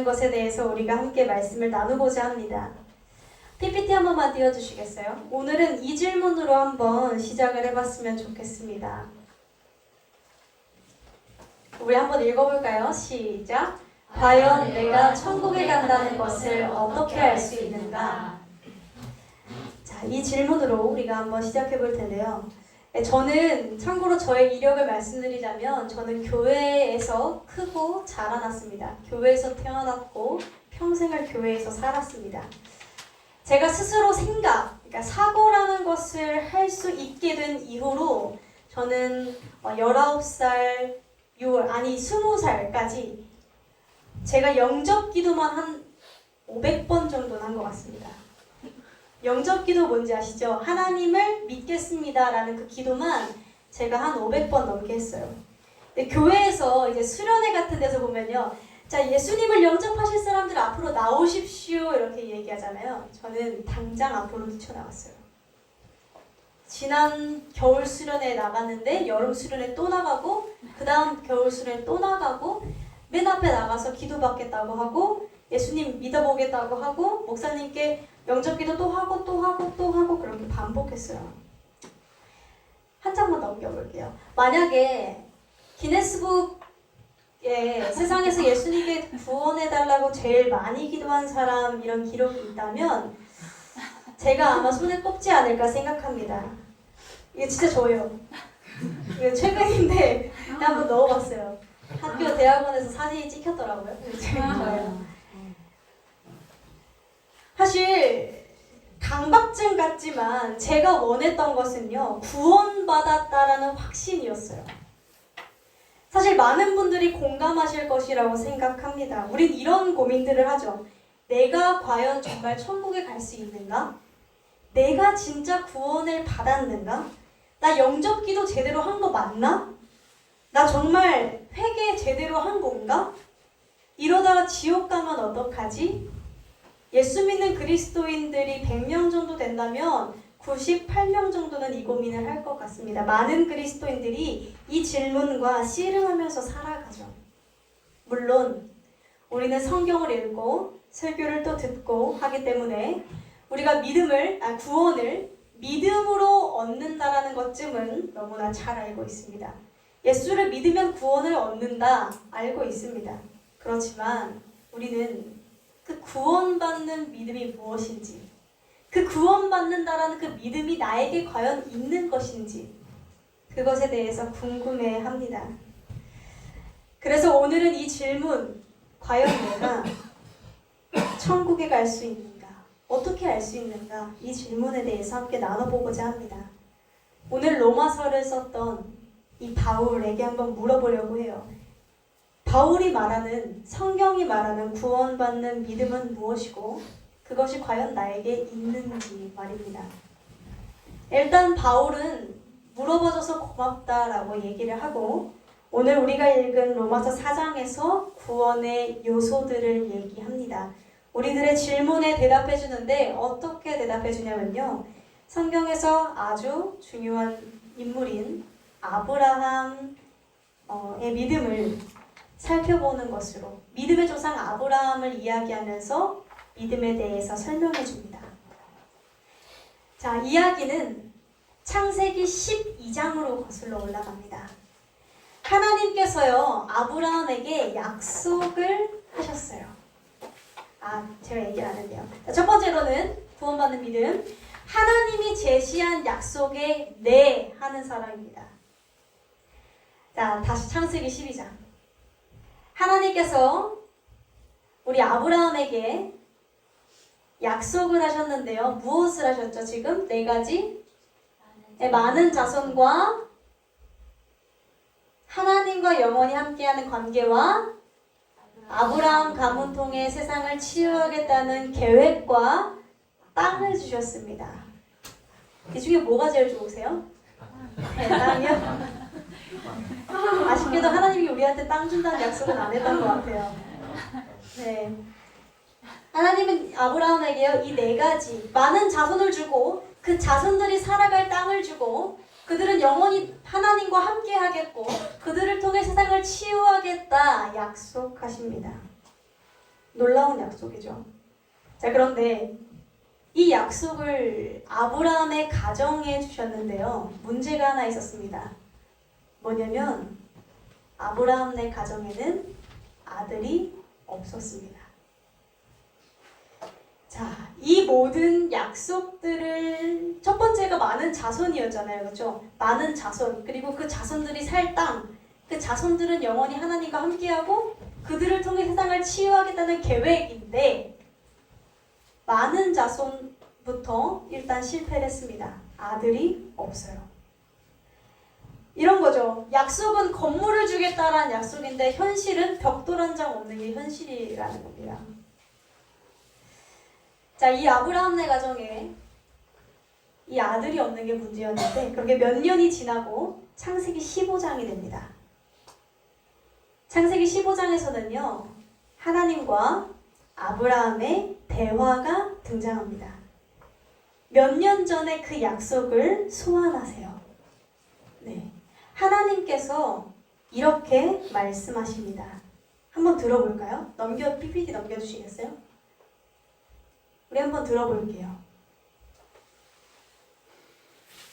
것에 대해서 우리가 함께 말씀을 나누고자 합니다. PPT 한 번만 띄워주시겠어요? 오늘은 이 질문으로 한번 시작을 해봤으면 좋겠습니다. 우리 한번 읽어볼까요? 시작! 과연 내가 천국에 간다는 것을 어떻게 알 수 있는가? 자, 이 질문으로 우리가 한번 시작해 볼 텐데요. 저는 참고로 저의 이력을 말씀드리자면 저는 교회에서 크고 자라났습니다. 교회에서 태어났고 평생을 교회에서 살았습니다. 제가 스스로 그러니까 사고라는 것을 할 수 있게 된 이후로 저는 19살, 20살까지 제가 영접 기도만 한 500번 정도는 한 것 같습니다. 영접 기도 뭔지 아시죠? 하나님을 믿겠습니다 라는 그 기도만 제가 한 500번 넘게 했어요. 근데 교회에서 이제 수련회 같은 데서 보면요, 자, 예수님을 영접하실 사람들 앞으로 나오십시오 이렇게 얘기하잖아요. 저는 당장 앞으로 뛰쳐나갔어요. 지난 겨울 수련회에 나갔는데 여름 수련회 또 나가고 그 다음 겨울 수련회 또 나가고 맨 앞에 나가서 기도받겠다고 하고 예수님 믿어보겠다고 하고 목사님께 영접기도 또 하고 또 하고 또 하고 그렇게 반복했어요. 한 장만 넘겨볼게요. 만약에 기네스북에 세상에서 예수님께 구원해달라고 제일 많이 기도한 사람 이런 기록이 있다면 제가 아마 손에 꼽지 않을까 생각합니다. 이게 진짜 저예요. 이거 최근인데 한번 넣어봤어요. 학교 대학원에서 사진이 찍혔더라고요. 저예요. 사실 강박증 같지만 제가 원했던 것은요, 구원받았다라는 확신이었어요. 사실 많은 분들이 공감하실 것이라고 생각합니다. 우린 이런 고민들을 하죠. 내가 과연 정말 천국에 갈 수 있는가? 내가 진짜 구원을 받았는가? 나 영접기도 제대로 한 거 맞나? 나 정말 회개 제대로 한 건가? 이러다가 지옥 가면 어떡하지? 예수 믿는 그리스도인들이 100명 정도 된다면 98명 정도는 이 고민을 할 것 같습니다. 많은 그리스도인들이 이 질문과 씨름하면서 살아가죠. 물론 우리는 성경을 읽고 설교를 또 듣고 하기 때문에 우리가 구원을 믿음으로 얻는다라는 것쯤은 너무나 잘 알고 있습니다. 예수를 믿으면 구원을 얻는다 알고 있습니다. 그렇지만 우리는 그 구원받는 믿음이 무엇인지, 그 구원받는다라는 그 믿음이 나에게 과연 있는 것인지 그것에 대해서 궁금해합니다. 그래서 오늘은 이 질문, 과연 내가 천국에 갈 수 있는가? 어떻게 알 수 있는가? 이 질문에 대해서 함께 나눠보고자 합니다. 오늘 로마서를 썼던 이 바울에게 한번 물어보려고 해요. 바울이 말하는, 성경이 말하는 구원받는 믿음은 무엇이고 그것이 과연 나에게 있는지 말입니다. 일단 바울은 물어봐줘서 고맙다라고 얘기를 하고 오늘 우리가 읽은 로마서 4장에서 구원의 요소들을 얘기합니다. 우리들의 질문에 대답해 주는데 어떻게 대답해 주냐면요, 성경에서 아주 중요한 인물인 아브라함의 믿음을 살펴보는 것으로 믿음의 조상 아브라함을 이야기하면서 믿음에 대해서 설명해 줍니다. 자, 이야기는 창세기 12장으로 거슬러 올라갑니다. 하나님께서요, 아브라함에게 약속을 하셨어요. 제가 얘기를 안 했네요. 자, 첫 번째로는 구원받는 믿음. 하나님이 제시한 약속에 네 하는 사람입니다. 자, 다시 창세기 12장. 하나님께서 우리 아브라함에게 약속을 하셨는데요. 무엇을 하셨죠? 지금 4가지? 많은 자손과 하나님과 영원히 함께하는 관계와 아브라함 가문 통해 세상을 치유하겠다는 계획과 땅을 주셨습니다. 이 중에 뭐가 제일 좋으세요? 네, 땅이요? 아쉽게도 하나님이 우리한테 땅 준다는 약속은 안 했던 것 같아요. 네. 하나님은 아브라함에게요 이 네 가지 많은 자손을 주고 그 자손들이 살아갈 땅을 주고 그들은 영원히 하나님과 함께 하겠고 그들을 통해 세상을 치유하겠다 약속하십니다. 놀라운 약속이죠. 자, 그런데 이 약속을 아브라함의 가정에 주셨는데요. 문제가 하나 있었습니다. 뭐냐면 아브라함의 가정에는 아들이 없었습니다. 자, 이 모든 약속들을 첫 번째가 많은 자손이었잖아요. 그렇죠? 많은 자손, 그리고 그 자손들이 살 땅, 그 자손들은 영원히 하나님과 함께하고 그들을 통해 세상을 치유하겠다는 계획인데 많은 자손부터 일단 실패를 했습니다. 아들이 없어요. 이런 거죠. 약속은 건물을 주겠다라는 약속인데 현실은 벽돌 한 장 없는 게 현실이라는 겁니다. 자, 이 아브라함네 가정에 이 아들이 없는 게 문제였는데 그렇게 몇 년이 지나고 창세기 15장이 됩니다. 창세기 15장에서는요. 하나님과 아브라함의 대화가 등장합니다. 몇 년 전에 그 약속을 소환하세요. 네, 하나님께서 이렇게 말씀하십니다. 한번 들어볼까요? PPT 넘겨주시겠어요? 우리 한번 들어볼게요.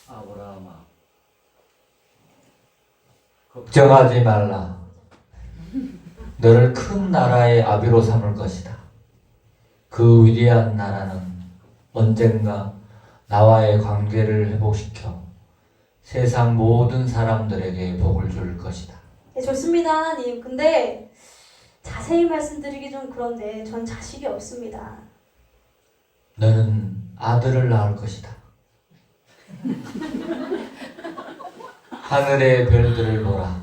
아브라함아, 걱정하지 말라. 너를 큰 나라의 아비로 삼을 것이다. 그 위대한 나라는 언젠가 나와의 관계를 회복시켜 세상 모든 사람들에게 복을 줄 것이다. 네, 좋습니다, 하나님. 근데 자세히 말씀드리기 좀 그런데 전 자식이 없습니다. 너는 아들을 낳을 것이다. 하늘의 별들을 보라.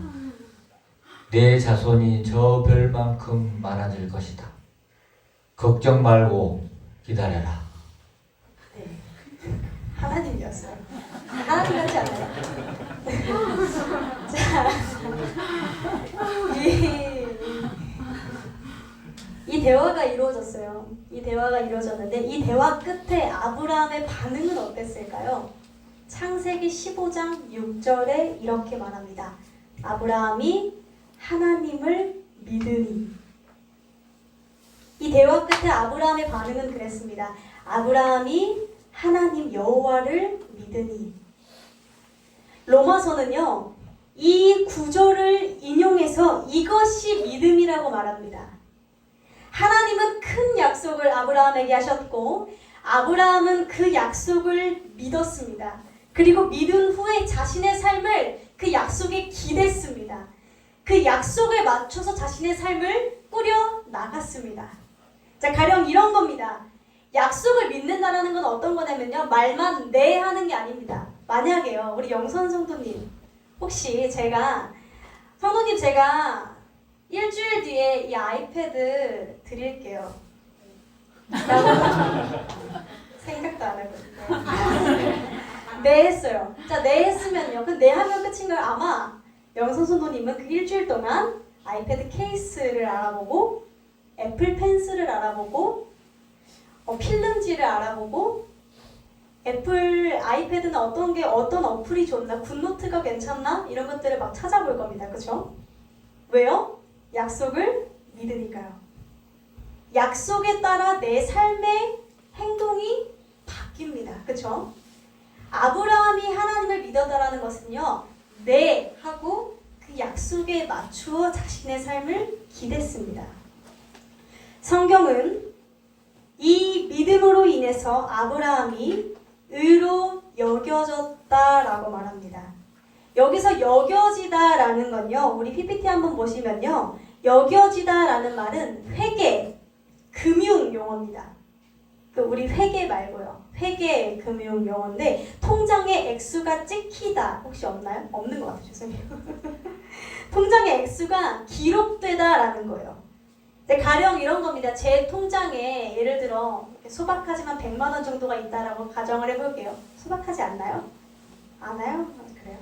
내 자손이 저 별만큼 많아질 것이다. 걱정 말고 기다려라. 네, 하나님이었어요. 하나님 같지 않아요? 자, 이 대화가 이루어졌어요. 이 대화가 이루어졌는데 이 대화 끝에 아브라함의 반응은 어땠을까요? 창세기 15장 6절에 이렇게 말합니다. 아브라함이 하나님을 믿으니. 이 대화 끝에 아브라함의 반응은 그랬습니다. 아브라함이 하나님 여호와를 믿으니. 로마서는요, 이 구절을 인용해서 이것이 믿음이라고 말합니다. 하나님은 큰 약속을 아브라함에게 하셨고 아브라함은 그 약속을 믿었습니다. 그리고 믿은 후에 자신의 삶을 그 약속에 기댔습니다. 그 약속에 맞춰서 자신의 삶을 꾸려 나갔습니다. 자, 가령 이런 겁니다. 약속을 믿는다라는 건 어떤 거냐면요, 말만 네 하는 게 아닙니다. 만약에요, 우리 영선 성도님, 혹시 제가 일주일 뒤에 이 아이패드 드릴게요 라고 생각도 안 하고 네 했어요. 자, 네 했으면요, 그 네 하면 끝인 걸 아마 영선 성도님은 그 일주일 동안 아이패드 케이스를 알아보고 애플 펜슬을 알아보고 필름지를 알아보고 애플 아이패드는 어떤 어플이 좋나, 굿노트가 괜찮나 이런 것들을 막 찾아볼 겁니다. 그렇죠? 왜요? 약속을 믿으니까요. 약속에 따라 내 삶의 행동이 바뀝니다. 그렇죠? 아브라함이 하나님을 믿었다라는 것은요, 네 하고 그 약속에 맞추어 자신의 삶을 기댔습니다. 성경은 이 믿음으로 인해서 아브라함이 의로 여겨졌다라고 말합니다. 여기서 여겨지다라는 건요, 우리 PPT 한번 보시면요, 여겨지다라는 말은 회계, 금융 용어입니다. 우리 회계 말고요, 회계 금융 용어인데 통장에 액수가 찍히다 혹시 없나요? 없는 것 같아요. 죄송해요. 통장에 액수가 기록되다라는 거예요. 가령 이런 겁니다. 제 통장에 예를 들어 소박하지만 100만 원 정도가 있다라고 가정을 해볼게요. 소박하지 않나요? 않아요? 그래요?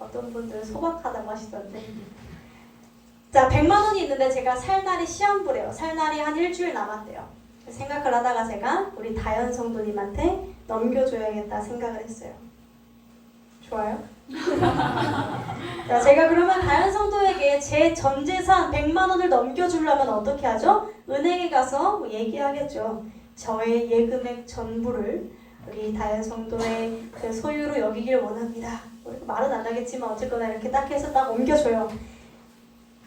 어떤 분들은 소박하다고 하시던데. 자, 100만 원이 있는데 제가 살 날이 시한부래요. 살 날이 한 일주일 남았대요. 생각을 하다가 제가 우리 다현 성도님한테 넘겨줘야겠다 생각을 했어요. 좋아요? 자, 제가 그러면 다현 성도에게 제 전 재산 100만 원을 넘겨주려면 어떻게 하죠? 은행에 가서 얘기하겠죠. 저의 예금액 전부를 우리 다현 성도의 그 소유로 여기길 원합니다. 말은 안 하겠지만 어쨌거나 이렇게 딱 해서 딱 옮겨줘요.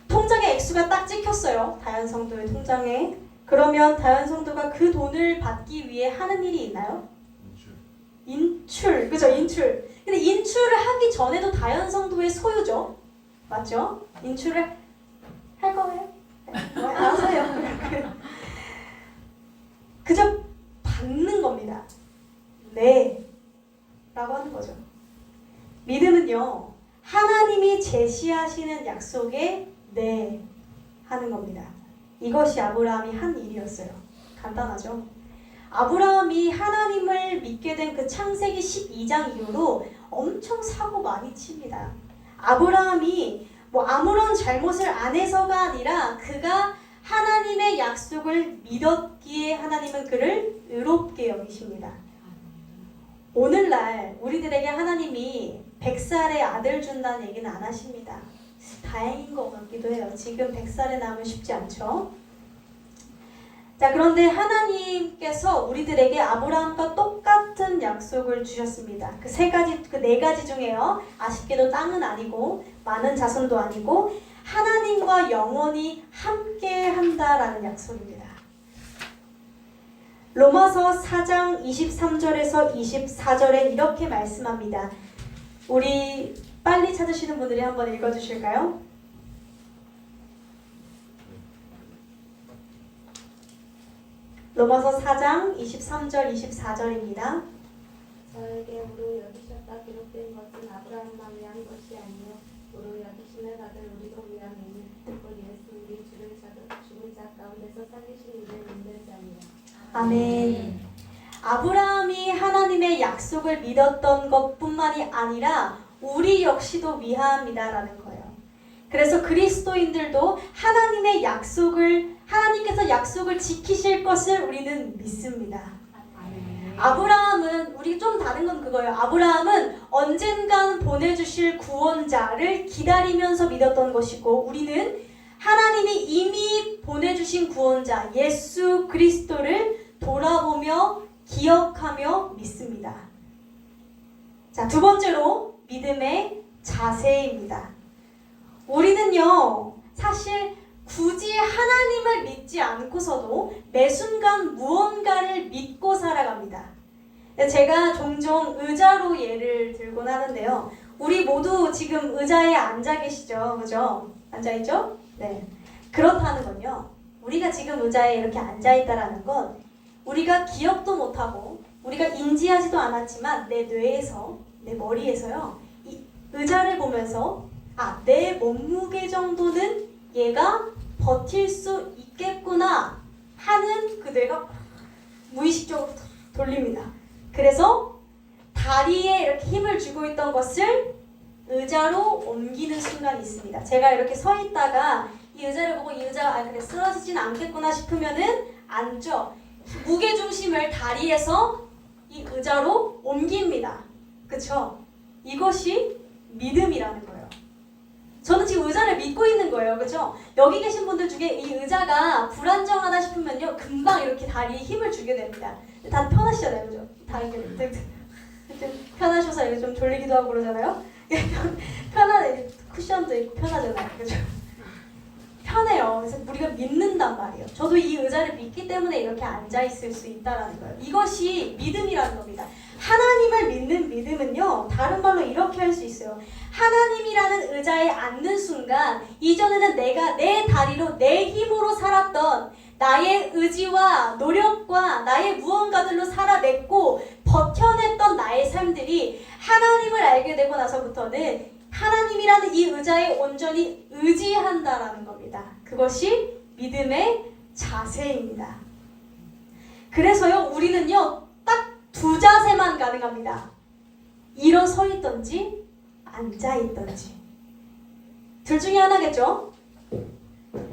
통장에 액수가 딱 찍혔어요. 다현 성도의 통장에. 그러면 다현 성도가 그 돈을 받기 위해 하는 일이 있나요? 인출. 그죠? 인출. 근데 인출을 하기 전에도 다현 성도의 소유죠. 맞죠? 인출을 할 거예요? 네, 알아서 해요. 그저 받는 겁니다. 네. 라고 하는 거죠. 믿음은요, 하나님이 제시하시는 약속에 네 하는 겁니다. 이것이 아브라함이 한 일이었어요. 간단하죠? 아브라함이 하나님을 믿게 된 그 창세기 12장 이후로 엄청 사고 많이 칩니다. 아브라함이 뭐 아무런 잘못을 안 해서가 아니라 그가 하나님의 약속을 믿었기에 하나님은 그를 의롭게 여기십니다. 오늘날 우리들에게 하나님이 100살의 아들 준다는 얘기는 안 하십니다. 다행인 것 같기도 해요. 지금 100살에 나오면 쉽지 않죠. 자, 그런데 하나님께서 우리들에게 아브라함과 똑같은 약속을 주셨습니다. 그 네 가지 중에요. 아쉽게도 땅은 아니고 많은 자손도 아니고 하나님과 영원히 함께 한다라는 약속입니다. 로마서 4장 23절에서 24절에 이렇게 말씀합니다. 우리 빨리 찾으시는 분들이 한번 읽어주실까요? 로마서 4장 23절 24절입니다. 저에게 우로 여기셨다 기록된 것은 아브라함만 위한 것이 아니요 우로 여기심을 받을 우리도 위함이니 곧 예수 우리 주를 죽은 자 가운데서 살리신 이를 믿는 자니라. 아멘. 아브라함이 하나님의 약속을 믿었던 것뿐만이 아니라 우리 역시도 위함이다라는 거예요. 그래서 그리스도인들도 하나님께서 약속을 지키실 것을 우리는 믿습니다. 아브라함은 우리 좀 다른 건 그거예요. 아브라함은 언젠간 보내주실 구원자를 기다리면서 믿었던 것이고 우리는 하나님이 이미 보내주신 구원자 예수 그리스도를 돌아보며 기억하며 믿습니다. 자, 두 번째로 믿음의 자세입니다. 우리는요, 사실 굳이 하나님을 믿지 않고서도 매 순간 무언가를 믿고 살아갑니다. 제가 종종 의자로 예를 들곤 하는데요. 우리 모두 지금 의자에 앉아 계시죠? 그죠? 앉아있죠? 네. 그렇다는 건요. 우리가 지금 의자에 이렇게 앉아있다라는 건 우리가 기억도 못하고 우리가 인지하지도 않았지만 내 뇌에서, 내 머리에서요. 이 의자를 보면서 내 몸무게 정도는 얘가 버틸 수 있겠구나 하는 그 뇌가 무의식적으로 돌립니다. 그래서 다리에 이렇게 힘을 주고 있던 것을 의자로 옮기는 순간이 있습니다. 제가 이렇게 서 있다가 이 의자를 보고 이 의자가 그래 쓰러지진 않겠구나 싶으면은 앉죠. 무게중심을 다리에서 이 의자로 옮깁니다. 그쵸? 이것이 믿음이라는 거예요. 저는 지금 의자를 믿고 있는 거예요. 그죠? 여기 계신 분들 중에 이 의자가 불안정하다 싶으면요. 금방 이렇게 다리에 힘을 주게 됩니다. 다 편하시잖아요. 그죠? 다리가 편하셔서 이게 좀 졸리기도 하고 그러잖아요. 편하네. 쿠션도 있고 편하잖아요. 그죠? 편해요. 그래서 우리가 믿는단 말이에요. 저도 이 의자를 믿기 때문에 이렇게 앉아있을 수 있다는 거예요. 이것이 믿음이라는 겁니다. 하나님을 믿는 믿음은요. 다른 말로 이렇게 할 수 있어요. 하나님이라는 의자에 앉는 순간 이전에는 내가 내 다리로 내 힘으로 살았던 나의 의지와 노력과 나의 무언가들로 살아냈고 버텨냈던 나의 삶들이 하나님을 알게 되고 나서부터는 하나님이라는 이 의자에 온전히 의지한다라는 겁니다. 그것이 믿음의 자세입니다. 그래서요, 우리는요, 딱 두 자세만 가능합니다. 일어서 있든지 앉아 있든지. 둘 중에 하나겠죠?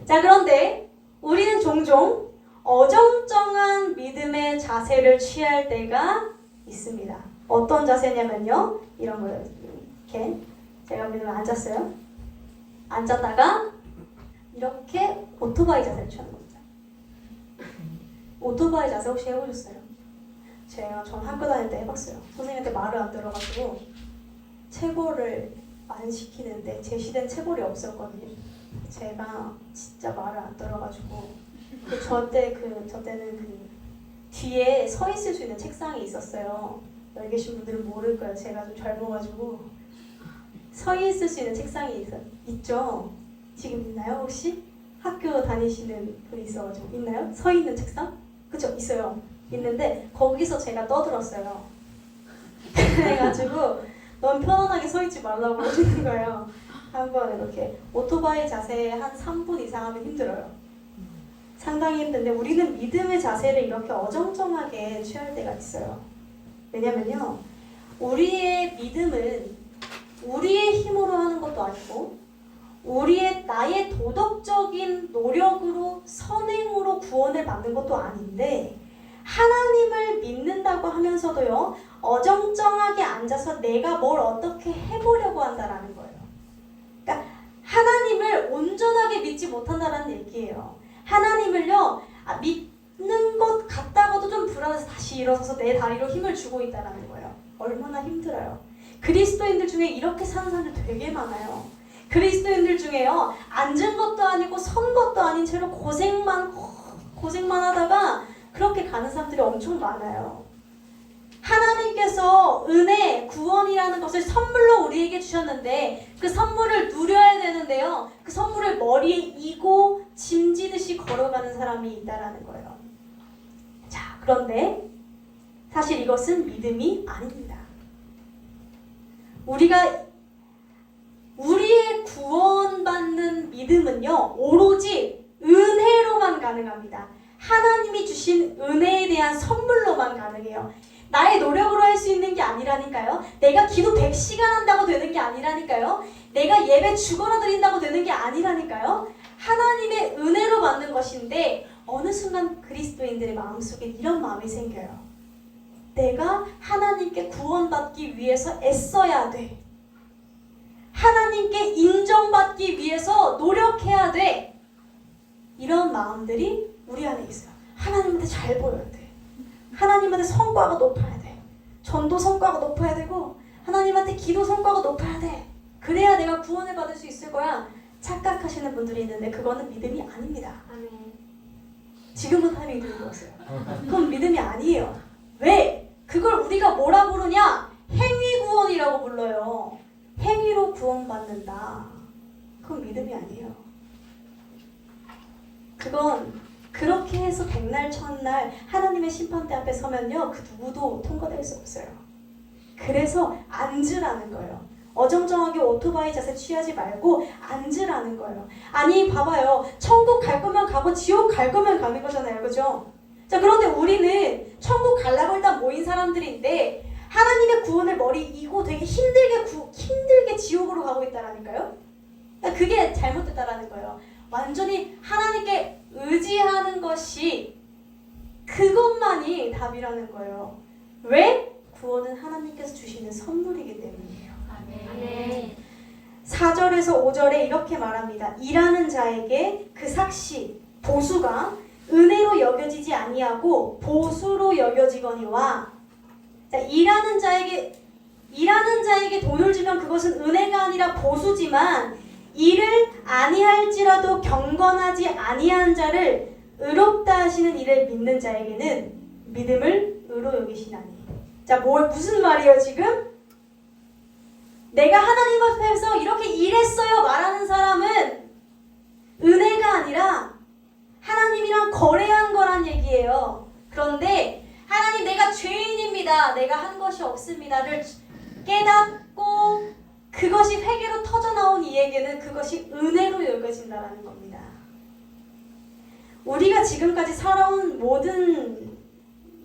자, 그런데 우리는 종종 어정쩡한 믿음의 자세를 취할 때가 있습니다. 어떤 자세냐면요. 이런 거예요. 이렇게 제가 믿으면 앉았어요. 앉았다가 이렇게 오토바이 자세를 취하는 겁니다. 오토바이 자세 혹시 해보셨어요? 전 학교 다닐 때 해봤어요. 선생님한테 말을 안 들어가지고 체벌을 안 시키는데 제시된 체벌이 없었거든요. 제가 진짜 말을 안 들어가지고 저때는 뒤에 서 있을 수 있는 책상이 있었어요. 여기 계신 분들은 모를 거예요. 제가 좀 젊어가지고 서 있을 수 있는 책상이 있죠. 지금 있나요 혹시? 학교 다니시는 분이 있어가지고 있나요? 서 있는 책상? 그쵸? 있어요. 있는데 거기서 제가 떠들었어요. 그래가지고 넌 편안하게 서 있지 말라고 그러시는 거예요. 한번 이렇게 오토바이 자세 한 3분 이상 하면 힘들어요. 상당히 힘든데 우리는 믿음의 자세를 이렇게 어정쩡하게 취할 때가 있어요. 왜냐면요, 우리의 믿음은 우리의 힘으로 하는 것도 아니고 나의 도덕적인 노력으로 선행으로 구원을 받는 것도 아닌데 하나님을 믿는다고 하면서도요, 어정쩡하게 앉아서 내가 뭘 어떻게 해보려고 한다라는 거예요. 그러니까 하나님을 온전하게 믿지 못한다라는 얘기예요. 하나님을요, 믿는 것 같다가도 좀 불안해서 다시 일어서서 내 다리로 힘을 주고 있다라는 거예요. 얼마나 힘들어요. 그리스도인들 중에 이렇게 사는 사람들 되게 많아요. 그리스도인들 중에요, 앉은 것도 아니고 선 것도 아닌 채로 고생만 하다가 그렇게 가는 사람들이 엄청 많아요. 하나님께서 은혜, 구원이라는 것을 선물로 우리에게 주셨는데 그 선물을 누려야 되는데요, 그 선물을 머리에 이고 짐지듯이 걸어가는 사람이 있다라는 거예요. 자, 그런데 사실 이것은 믿음이 아닙니다. 우리의 구원받는 믿음은요, 오로지 은혜로만 가능합니다. 하나님이 주신 은혜에 대한 선물로만 가능해요. 나의 노력으로 할 수 있는 게 아니라니까요. 내가 기도 100시간 한다고 되는 게 아니라니까요. 내가 예배 죽어라 드린다고 되는 게 아니라니까요. 하나님의 은혜로 받는 것인데 어느 순간 그리스도인들의 마음속에 이런 마음이 생겨요. 내가 하나님께 구원받기 위해서 애써야 돼. 하나님께 인정받기 위해서 노력해야 돼. 이런 마음들이 우리 안에 있어요. 하나님한테 잘 보여야 돼. 하나님한테 성과가 높아야 돼. 전도 성과가 높아야 되고 하나님한테 기도 성과가 높아야 돼. 그래야 내가 구원을 받을 수 있을 거야. 착각하시는 분들이 있는데 그거는 믿음이 아닙니다. 아멘. 지금은 타이밍이 들고 왔어요. 그건 믿음이 아니에요. 왜? 그걸 우리가 뭐라 부르냐? 행위 구원이라고 불러요. 행위로 구원받는다. 그건 믿음이 아니에요. 그건 그렇게 해서 백날 첫날 하나님의 심판대 앞에 서면요, 그 누구도 통과될 수 없어요. 그래서 앉으라는 거예요. 어정쩡하게 오토바이 자세 취하지 말고 앉으라는 거예요. 아니 봐봐요, 천국 갈 거면 가고 지옥 갈 거면 가는 거잖아요, 그죠? 자, 그런데 우리는 천국 가려고 일단 모인 사람들인데 하나님의 구원을 머리 이고 되게 힘들게 지옥으로 가고 있다라니까요. 그러니까 그게 잘못됐다라는 거예요. 완전히 하나님께 의지하는 것이 그것만이 답이라는 거예요. 왜? 구원은 하나님께서 주시는 선물이기 때문이에요. 아멘. 4절에서 5절에 이렇게 말합니다. 일하는 자에게 그 삭시, 보수가 은혜로 여겨지지 아니하고 보수로 여겨지거니와. 자, 일하는 자에게 돈을 주면 그것은 은혜가 아니라 보수지만 일을 아니할지라도 경건하지 아니한 자를 의롭다 하시는 이를 믿는 자에게는 믿음을 의로 여기시나니. 자, 무슨 말이에요 지금? 내가 하나님 앞에서 이렇게 일했어요 말하는 사람은 은혜가 아니라 하나님이랑 거래한 거란 얘기예요. 그런데 하나님, 내가 죄인입니다, 내가 한 것이 없습니다를 깨닫고 그것이 회개로 터져나온 이에게는 그것이 은혜로 여겨진다는 겁니다. 우리가 지금까지 살아온 모든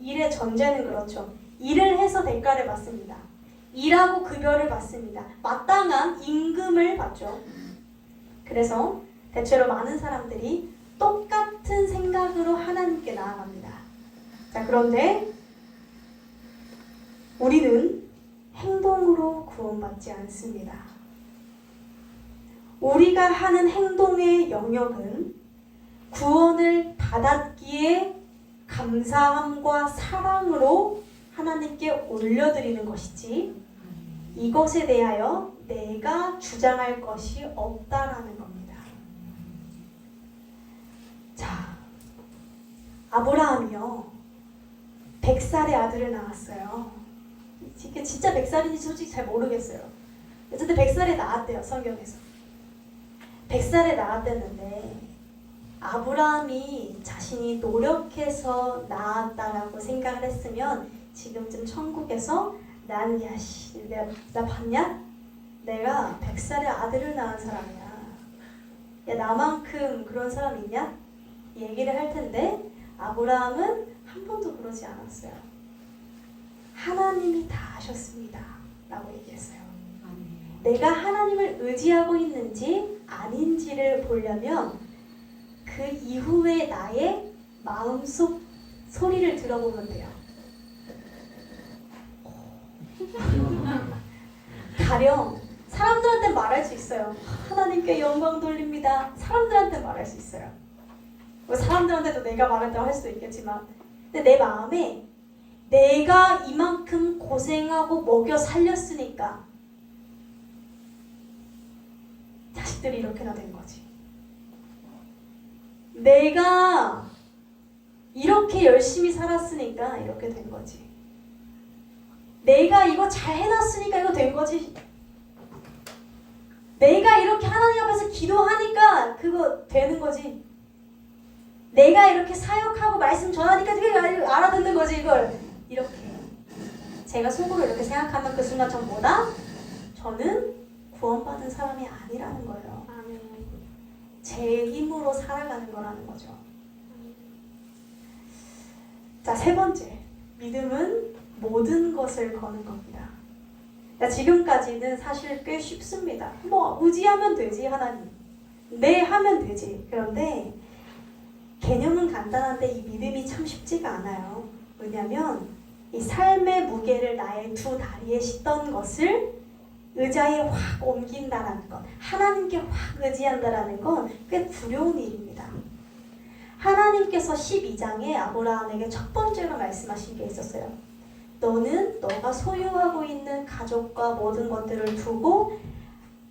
일의 전제는 그렇죠. 일을 해서 대가를 받습니다. 일하고 급여를 받습니다. 마땅한 임금을 받죠. 그래서 대체로 많은 사람들이 똑같은 생각으로 하나님께 나아갑니다. 자, 그런데 우리는 행동으로 구원받지 않습니다. 우리가 하는 행동의 영역은 구원을 받았기에 감사함과 사랑으로 하나님께 올려드리는 것이지 이것에 대하여 내가 주장할 것이 없다라는 겁니다. 자, 아브라함이요 100살의 아들을 낳았어요. 이게 진짜 100살인지 솔직히 잘 모르겠어요. 어쨌든 100살에 낳았대요, 성경에서. 100살에 낳았댔는데 아브라함이 자신이 노력해서 낳았다라고 생각을 했으면 지금쯤 천국에서 나 봤냐? 내가 100살의 아들을 낳은 사람이야. 야, 나만큼 그런 사람 있냐? 얘기를 할 텐데 아브라함은 한 번도 그러지 않았어요. 하나님이 다 하셨습니다 라고 얘기했어요. 내가 하나님을 의지하고 있는지 아닌지를 보려면 그 이후에 나의 마음속 소리를 들어보면 돼요. 가령 사람들한테 말할 수 있어요. 하나님께 영광 돌립니다. 사람들한테 말할 수 있어요. 사람들한테도 내가 말한다고 할 수도 있겠지만 근데 내 마음에 내가 이만큼 고생하고 먹여 살렸으니까 자식들이 이렇게나 된 거지. 내가 이렇게 열심히 살았으니까 이렇게 된 거지. 내가 이거 잘 해놨으니까 이거 된 거지. 내가 이렇게 하나님 앞에서 기도하니까 그거 되는 거지. 내가 이렇게 사역하고 말씀 전하니까 그게 알아듣는 거지 이걸. 이렇게 제가 속으로 이렇게 생각하면 그 순간 저는 구원받은 사람이 아니라는 거예요. 제 힘으로 살아가는 거라는 거죠. 자, 세 번째, 믿음은 모든 것을 거는 겁니다. 자, 지금까지는 사실 꽤 쉽습니다. 뭐 의지하면 되지 하나님. 네 하면 되지. 그런데 개념은 간단한데 이 믿음이 참 쉽지가 않아요. 왜냐하면 이 삶의 무게를 나의 두 다리에 싣던 것을 의자에 확 옮긴다라는 것, 하나님께 확 의지한다라는 건 꽤 두려운 일입니다. 하나님께서 12장에 아브라함에게 첫 번째로 말씀하신 게 있었어요. 너는 너가 소유하고 있는 가족과 모든 것들을 두고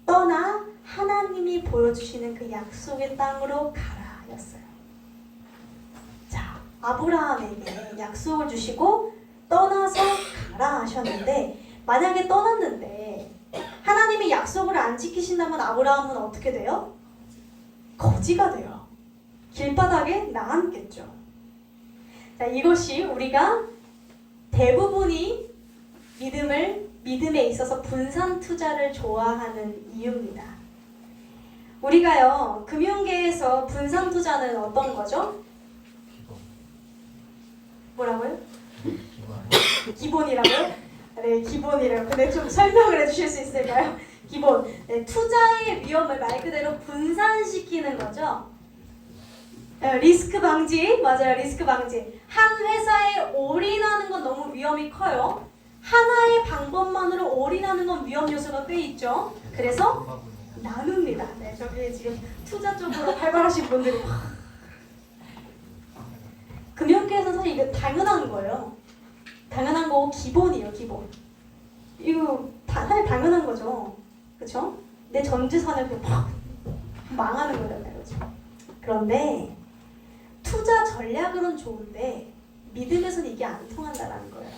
떠나 하나님이 보여주시는 그 약속의 땅으로 가라 였어요. 자, 아브라함에게 약속을 주시고 떠나서 가라 하셨는데 만약에 떠났는데 하나님이 약속을 안 지키신다면 아브라함은 어떻게 돼요? 거지가 돼요. 길바닥에 나앉겠죠. 자, 이것이 우리가 대부분이 믿음에 있어서 분산 투자를 좋아하는 이유입니다. 우리가요, 금융계에서 분산 투자는 어떤 거죠? 뭐라고요? 기본이라고요? 네, 기본이라고. 근데 좀 설명을 해주실 수 있을까요? 기본. 네, 투자의 위험을 말 그대로 분산시키는 거죠. 리스크 방지, 맞아요. 리스크 방지. 한 회사에 올인하는 건 너무 위험이 커요. 하나의 방법만으로 올인하는 건 위험 요소가 꽤 있죠. 그래서 나눕니다. 네, 저기 지금 투자 쪽으로 활발하신 분들이 금융계에서 사실 이거 당연한 거예요. 당연한 거고 기본이에요, 기본. 이거 사실 당연한 거죠. 그렇죠? 내 전 재산을 그냥 팍 망하는 거잖아요. 그렇죠? 그런데 투자 전략으로는 좋은데 믿음에서는 이게 안 통한다는 거예요.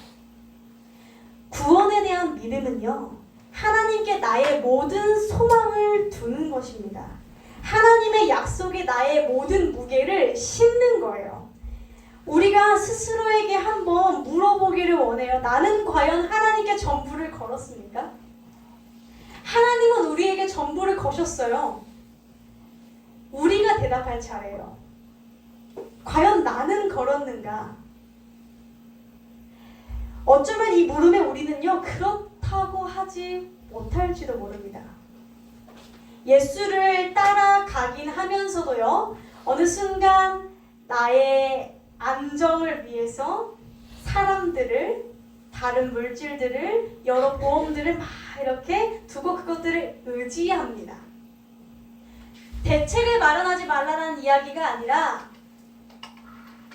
구원에 대한 믿음은요, 하나님께 나의 모든 소망을 두는 것입니다. 하나님의 약속에 나의 모든 무게를 싣는 거예요. 우리가 스스로에게 한번 물어보기를 원해요. 나는 과연 하나님께 전부를 걸었습니까? 하나님은 우리에게 전부를 거셨어요. 우리가 대답할 차례예요. 과연 나는 걸었는가? 어쩌면 이 물음에 우리는요, 그렇다고 하지 못할지도 모릅니다. 예수를 따라가긴 하면서도요, 어느 순간 나의 안정을 위해서 사람들을, 다른 물질들을, 여러 보험들을 막 이렇게 두고 그것들을 의지합니다. 대책을 마련하지 말라는 이야기가 아니라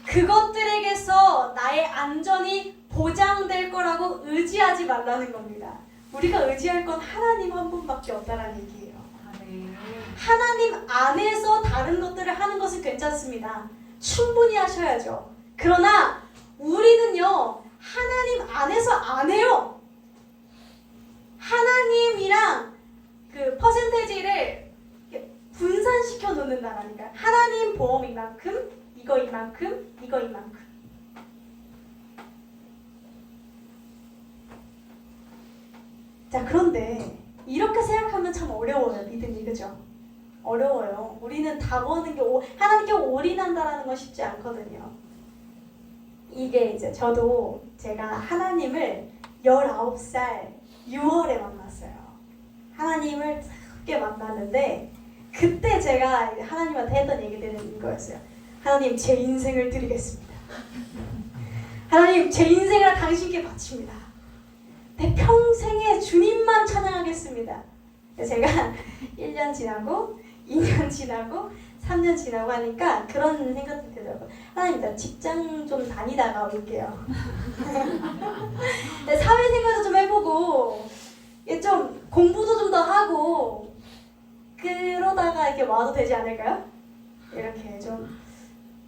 그것들에게서 나의 안전이 보장될 거라고 의지하지 말라는 겁니다. 우리가 의지할 건 하나님 한 분밖에 없다는 얘기예요. 하나님 안에서 다른 것들을 하는 것은 괜찮습니다. 충분히 하셔야죠. 그러나 우리는요, 하나님 안에서 안 해요. 하나님이랑 그 퍼센테이지를 분산시켜 놓는다라니까. 하나님 보험 이만큼, 이거 이만큼, 이거 이만큼. 자, 그런데 이렇게 생각하면 참 어려워요, 믿음이. 그죠? 어려워요. 우리는 다 모으는 게 하나님께 올인한다라는 건 쉽지 않거든요. 이게 이제 저도 제가 하나님을 19살 6월에 만났어요. 하나님을 크게 만났는데 그때 제가 하나님한테 했던 얘기들은 이거였어요. 하나님, 제 인생을 드리겠습니다. 하나님, 제 인생을 당신께 바칩니다. 내 평생에 주님만 찬양하겠습니다. 제가 1년 지나고 2년 지나고 3년 지나고 하니까 그런 생각이 들더라고요. 하나님, 나 직장 좀 다니다가 올게요. 사회생활도 좀 해보고 좀 공부도 좀 더 하고 그러다가 이렇게 와도 되지 않을까요? 이렇게 좀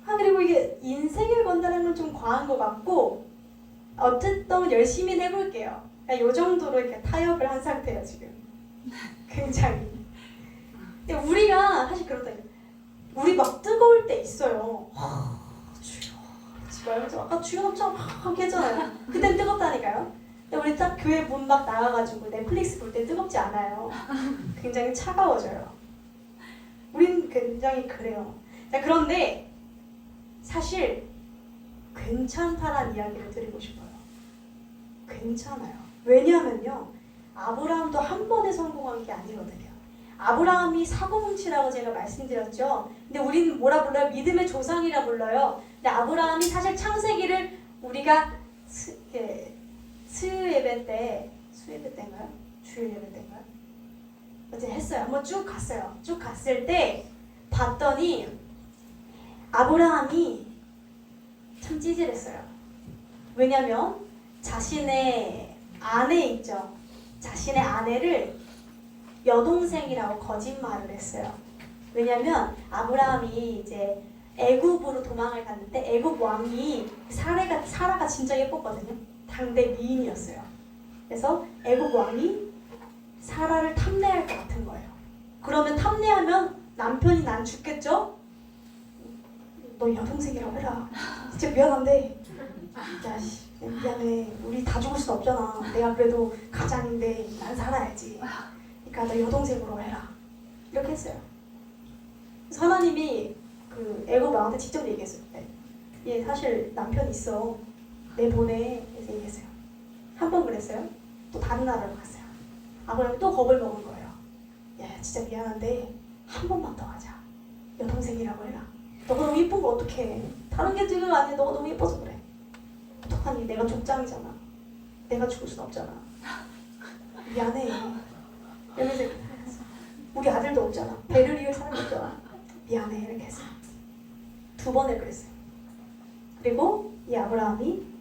그리고 이게 인생을 건다는 건 좀 과한 것 같고 어쨌든 열심히 해볼게요. 그러니까 요 정도로 이렇게 타협을 한 상태예요 지금. 굉장히. 근데 우리가 사실 그렇다. 우리 막 뜨거울 때 있어요. 주여, 지금 아까 주여 엄청 막 했잖아요. 그땐 뜨겁다니까요. 근데 우리 딱 교회 문 막 나가가지고 넷플릭스 볼 때 뜨겁지 않아요. 굉장히 차가워져요. 우린 굉장히 그래요. 자, 그런데 사실 괜찮다란 이야기를 드리고 싶어요. 괜찮아요. 왜냐하면요, 아브라함도 한 번에 성공한 게 아니거든요. 아브라함이 사고뭉치라고 제가 말씀드렸죠. 근데 우리는 뭐라 불러요? 믿음의 조상이라 불러요. 근데 아브라함이 사실 창세기를 우리가 수요예배 때인가요? 주일 예배 때인가요? 어제 했어요. 한번 쭉 갔어요. 쭉 갔을 때 봤더니 아브라함이 참 찌질했어요. 왜냐면 자신의 아내 있죠. 자신의 아내를 여동생이라고 거짓말을 했어요. 왜냐면 아브라함이 이제 애굽으로 도망을 갔는데 애굽 왕이 사라가 진짜 예뻤거든요. 당대 미인이었어요. 그래서 애굽 왕이 사라를 탐내할 것 같은 거예요. 그러면 탐내하면 남편이 난 죽겠죠? 너 여동생이라고 해라. 진짜 미안한데 야, 미안해. 우리 다 죽을 순 없잖아. 내가 그래도 가장인데 난 살아야지. 그러니까 너 여동생으로 해라. 이렇게 했어요. 그래서 하나님이 그 애굽 왕한테 직접 얘기했어요. 얘 사실 남편 있어. 내보내. 그래서 얘기했어요. 한 번 그랬어요. 또 다른 나라로 갔어요. 아브라함이 또 겁을 먹은 거예요. 야, 진짜 미안한데 한 번만 더 하자. 여동생이라고 해라. 너가 너무 이쁜 거 어떡해. 다른 게 지금 아니야. 너가 너무 이뻐서 그래. 어떡하니. 내가 족장이잖아. 내가 죽을 순 없잖아. 미안해. 이러면서 우리 아들도 없잖아. 배를 이을 사람이 없잖아. 미안해. 이렇게 했어요. 2번을 그랬어요. 그리고 이 아브라함이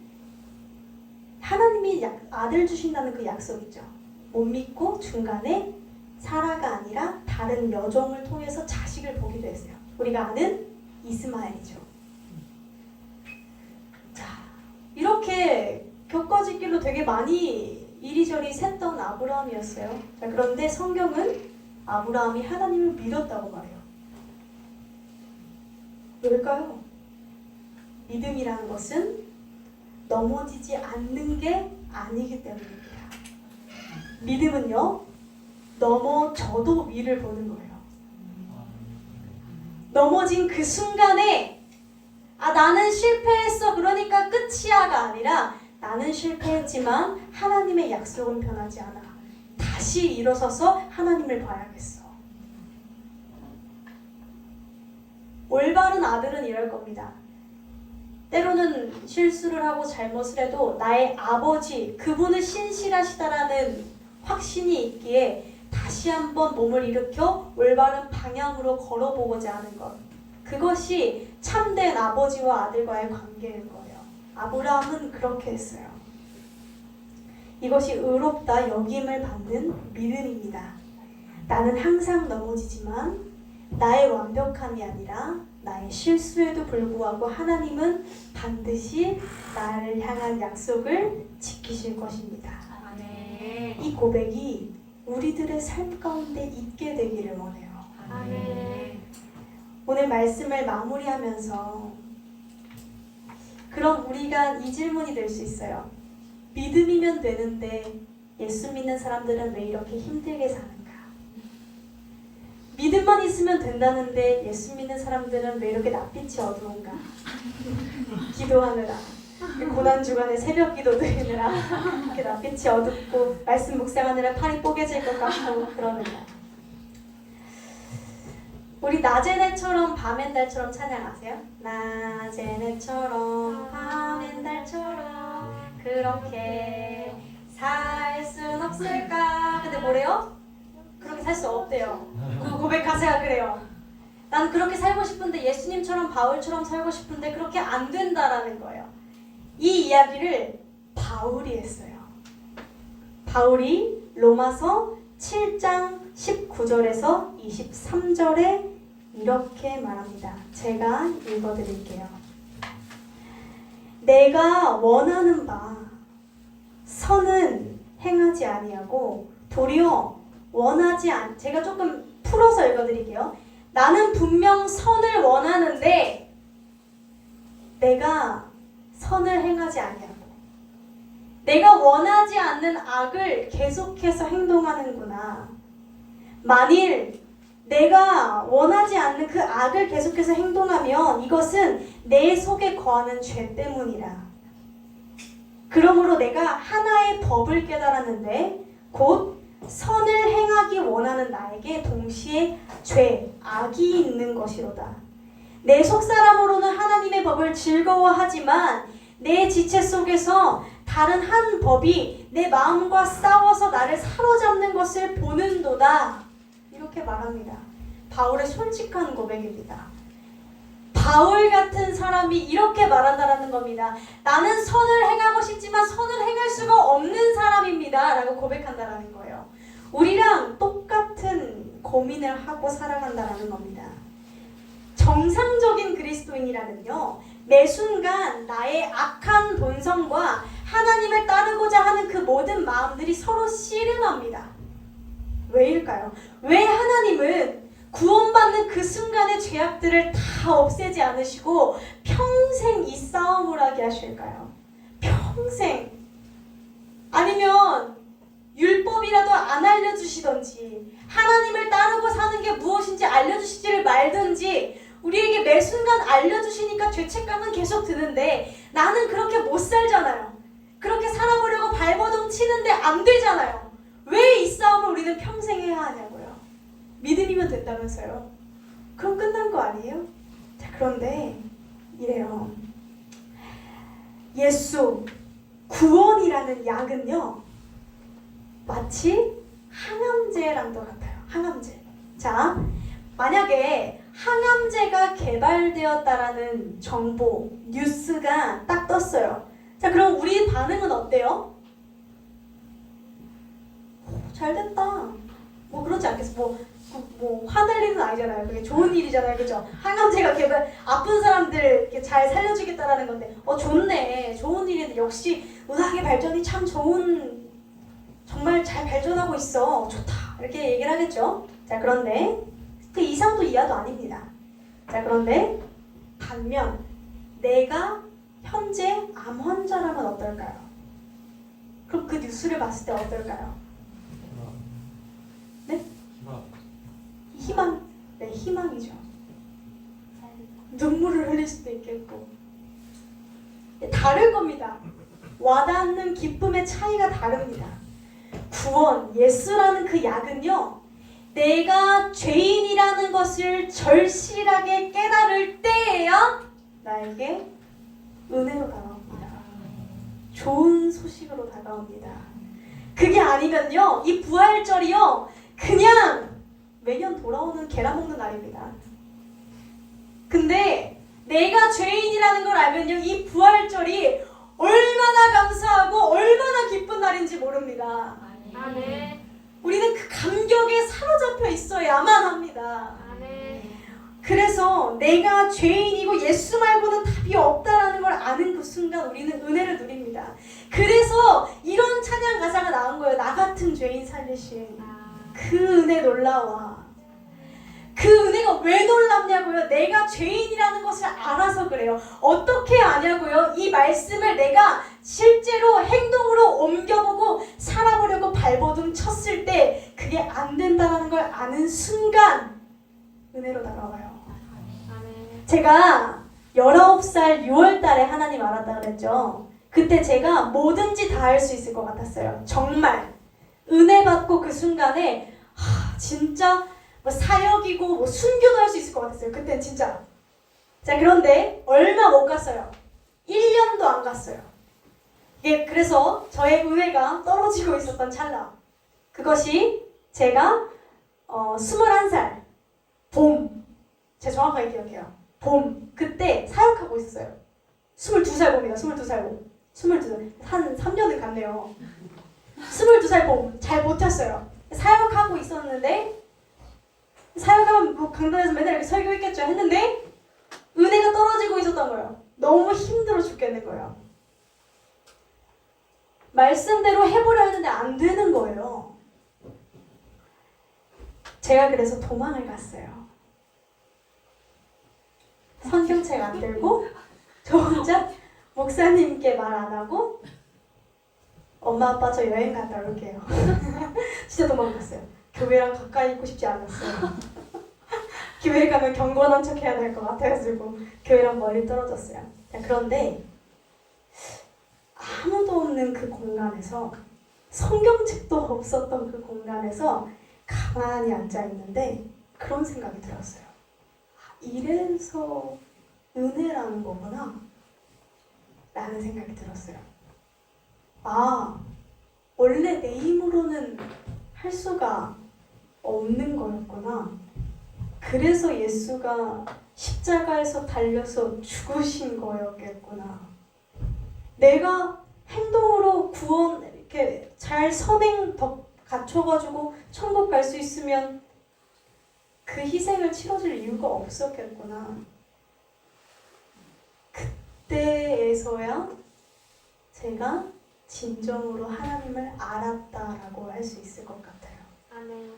하나님이 아들 주신다는 그 약속 있죠. 못 믿고 중간에 사라가 아니라 다른 여종을 통해서 자식을 보기도 했어요. 우리가 아는 이스마엘이죠. 자, 이렇게 겪어지길로 되게 많이 이리저리 샜던 아브라함이었어요. 자, 그런데 성경은 아브라함이 하나님을 믿었다고 말해요. 왜일까요? 믿음이라는 것은 넘어지지 않는 게 아니기 때문입니다. 믿음은요, 넘어져도 위를 보는 거예요. 넘어진 그 순간에 나는 실패했어 그러니까 끝이야가 아니라 나는 실패했지만 하나님의 약속은 변하지 않아. 다시 일어서서 하나님을 봐야겠어. 올바른 아들은 이럴 겁니다. 때로는 실수를 하고 잘못을 해도 나의 아버지, 그분은 신실하시다라는 확신이 있기에 다시 한번 몸을 일으켜 올바른 방향으로 걸어보고자 하는 것. 그것이 참된 아버지와 아들과의 관계인 거예요. 아브라함은 그렇게 했어요. 이것이 의롭다 여김을 받는 믿음입니다. 나는 항상 넘어지지만 나의 완벽함이 아니라 나의 실수에도 불구하고 하나님은 반드시 나를 향한 약속을 지키실 것입니다. 아멘. 이 고백이 우리들의 삶 가운데 있게 되기를 원해요. 아멘. 오늘 말씀을 마무리하면서 그럼 우리가 이 질문이 될 수 있어요. 믿음이면 되는데 예수 믿는 사람들은 왜 이렇게 힘들게 사는가? 믿음만 있으면 된다는데 예수 믿는 사람들은 왜 이렇게 낯빛이 어두운가? 기도하느라, 고난주간에 새벽 기도 드리느라 이렇게 낯빛이 어둡고 말씀 묵상하느라 팔이 뽀개질 것 같고 그러느냐. 우리 낮의 달처럼 밤의 달처럼 찬양하세요. 낮의 달처럼 밤의 달처럼 그렇게 살 순 없을까? 근데 뭐래요? 그렇게 살 수 없대요. 그 고백하세요. 그래요. 난 그렇게 살고 싶은데 예수님처럼 바울처럼 살고 싶은데 그렇게 안 된다라는 거예요. 이 이야기를 바울이 했어요. 바울이 로마서 7장 19절에서 23절에 이렇게 말합니다. 제가 읽어드릴게요. 내가 원하는 바 선은 행하지 아니하고 도리어 제가 조금 풀어서 읽어드릴게요. 나는 분명 선을 원하는데 내가 선을 행하지 아니하고 내가 원하지 않는 악을 계속해서 행동하는구나. 만일 내가 원하지 않는 그 악을 계속해서 행동하면 이것은 내 속에 거하는 죄 때문이라. 그러므로 내가 하나의 법을 깨달았는데 곧 선을 행하기 원하는 나에게 동시에 죄, 악이 있는 것이로다. 내 속사람으로는 하나님의 법을 즐거워하지만 내 지체 속에서 다른 한 법이 내 마음과 싸워서 나를 사로잡는 것을 보는도다. 이렇게 말합니다. 바울의 솔직한 고백입니다. 바울 같은 사람이 이렇게 말한다라는 겁니다. 나는 선을 행하고 싶지만 선을 행할 수가 없는 사람입니다. 라고 고백한다라는 거예요. 우리랑 똑같은 고민을 하고 살아간다라는 겁니다. 정상적인 그리스도인이라면요, 매 순간 나의 악한 본성과 하나님을 따르고자 하는 그 모든 마음들이 서로 씨름합니다. 왜일까요? 왜 하나님은 구원받는 그 순간의 죄악들을 다 없애지 않으시고 평생 이 싸움을 하게 하실까요? 평생. 아니면 율법이라도 안 알려주시던지 하나님을 따르고 사는 게 무엇인지 알려주시지를 말든지 우리에게 매 순간 알려주시니까 죄책감은 계속 드는데 나는 그렇게 못 살잖아요. 그렇게 살아보려고 발버둥 치는데 안 되잖아요. 왜 이 싸움을 우리는 평생 해야 하냐고요. 믿음이면 된다면서요. 그럼 끝난 거 아니에요? 자, 그런데 이래요. 예수 구원이라는 약은요, 마치 항암제랑도 같아요. 항암제. 자, 만약에 항암제가 개발되었다라는 정보, 뉴스가 딱 떴어요. 자, 그럼 우리 반응은 어때요? 잘 됐다. 뭐 그렇지 않겠어. 뭐 화낼 일은 아니잖아요. 그게 좋은 일이잖아요. 그죠? 항암제가 아픈 사람들 이렇게 잘 살려주겠다라는 건데, 좋네. 좋은 일인데, 역시 의학의 발전이 참 정말 잘 발전하고 있어. 좋다. 이렇게 얘기를 하겠죠. 자, 그런데 그 이상도 이하도 아닙니다. 자, 그런데 반면 내가 현재 암 환자라면 어떨까요? 그럼 그 뉴스를 봤을 때 어떨까요? 네? 희망. 네, 희망이죠. 눈물을 흘릴 수도 있겠고. 다를 겁니다. 와닿는 기쁨의 차이가 다릅니다. 구원, 예수라는 그 약은요, 내가 죄인이라는 것을 절실하게 깨달을 때에야 나에게 은혜로 다가옵니다. 좋은 소식으로 다가옵니다. 그게 아니면요, 이 부활절이요, 그냥 매년 돌아오는 계란 먹는 날입니다. 근데 내가 죄인이라는 걸 알면요, 이 부활절이 얼마나 감사하고 얼마나 기쁜 날인지 모릅니다. 아멘. 우리는 그 감격에 사로잡혀 있어야만 합니다. 아멘. 그래서 내가 죄인이고 예수 말고는 답이 없다라는 걸 아는 그 순간 우리는 은혜를 누립니다. 그래서 이런 찬양 가사가 나온 거예요. 나 같은 죄인 살리신 그 은혜 놀라워. 그 은혜가 왜 놀랍냐고요? 내가 죄인이라는 것을 알아서 그래요. 어떻게 아냐고요? 이 말씀을 내가 실제로 행동으로 옮겨보고 살아보려고 발버둥 쳤을 때 그게 안 된다는 걸 아는 순간 은혜로 다가와요. 아멘. 제가 19살 6월 달에 하나님 알았다 그랬죠. 그때 제가 뭐든지 다 할 수 있을 것 같았어요. 정말 은혜 받고 그 순간에 진짜 뭐 사역이고 뭐 순교도 할 수 있을 것 같았어요. 그때 진짜. 자, 그런데 얼마 못 갔어요. 1년도 안 갔어요. 예, 그래서 저의 은혜가 떨어지고 있었던 찰나. 그것이 제가 21살 봄, 제가 정확하게 기억해요. 봄, 그때 사역하고 있었어요. 22살 봄이다. 22살 봄. 22살. 한 3년은 갔네요. 22살 봄, 잘 버텼어요. 사역하고 있었는데 사역하면 뭐 강단에서 맨날 이렇게 설교했겠죠 했는데 은혜가 떨어지고 있었던 거예요. 너무 힘들어 죽겠는 거예요. 말씀대로 해보려 했는데 안 되는 거예요. 제가 그래서 도망을 갔어요. 성경책 안 들고 저 혼자 목사님께 말 안 하고 엄마 아빠 저 여행 갔다 올게요. 진짜 도망갔어요. 교회랑 가까이 있고 싶지 않았어요. 교회 가면 경건한 척 해야 될 것 같아가지고 교회랑 멀리 떨어졌어요. 그런데 아무도 없는 그 공간에서 성경책도 없었던 그 공간에서 가만히 앉아있는데 그런 생각이 들었어요. 이래서 은혜라는 거구나 라는 생각이 들었어요. 원래 내 힘으로는 할 수가 없는 거였구나. 그래서 예수가 십자가에서 달려서 죽으신 거였겠구나. 내가 행동으로 구원 이렇게 잘 선행 갖춰가지고 천국 갈 수 있으면 그 희생을 치러줄 이유가 없었겠구나. 그때에서야 제가 진정으로 하나님을 알았다라고 할 수 있을 것 같아요. 아멘.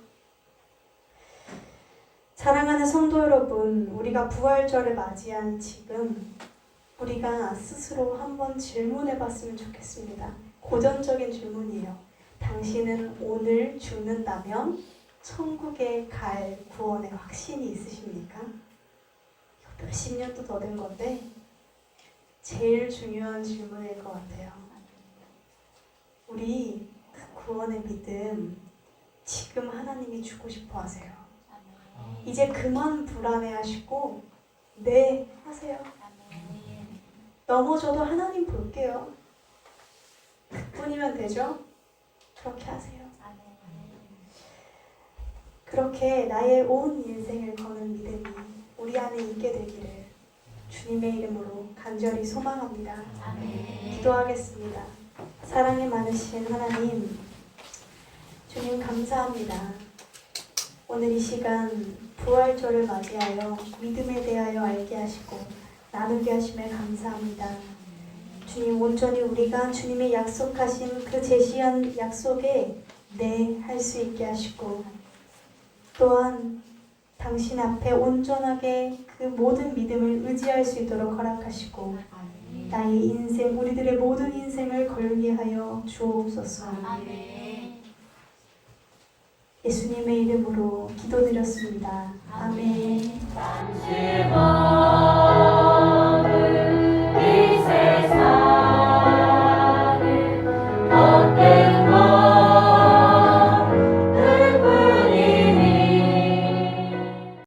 사랑하는 성도 여러분, 우리가 부활절을 맞이한 지금 우리가 스스로 한번 질문해 봤으면 좋겠습니다. 고전적인 질문이에요. 당신은 오늘 죽는다면 천국에 갈 구원의 확신이 있으십니까? 몇십 년도 더 된 건데 제일 중요한 질문일 것 같아요. 우리 그 구원의 믿음 지금 하나님이 주고 싶어 하세요. 이제 그만 불안해하시고 네 하세요. 넘어져도 하나님 볼게요. 그뿐이면 되죠? 그렇게 하세요. 그렇게 나의 온 인생을 거는 믿음이 우리 안에 있게 되기를 주님의 이름으로 간절히 소망합니다. 기도하겠습니다. 사랑이 많으신 하나님, 주님 감사합니다. 오늘 이 시간 부활절을 맞이하여 믿음에 대하여 알게 하시고 나누게 하심에 감사합니다. 주님, 온전히 우리가 주님의 약속하신 그 제시한 약속에 네 할 수 있게 하시고 또한 당신 앞에 온전하게 그 모든 믿음을 의지할 수 있도록 허락하시고 나의 인생, 우리들의 모든 인생을 걸게 하여 주옵소서. 예수님의 이름으로 기도드렸습니다. 아멘.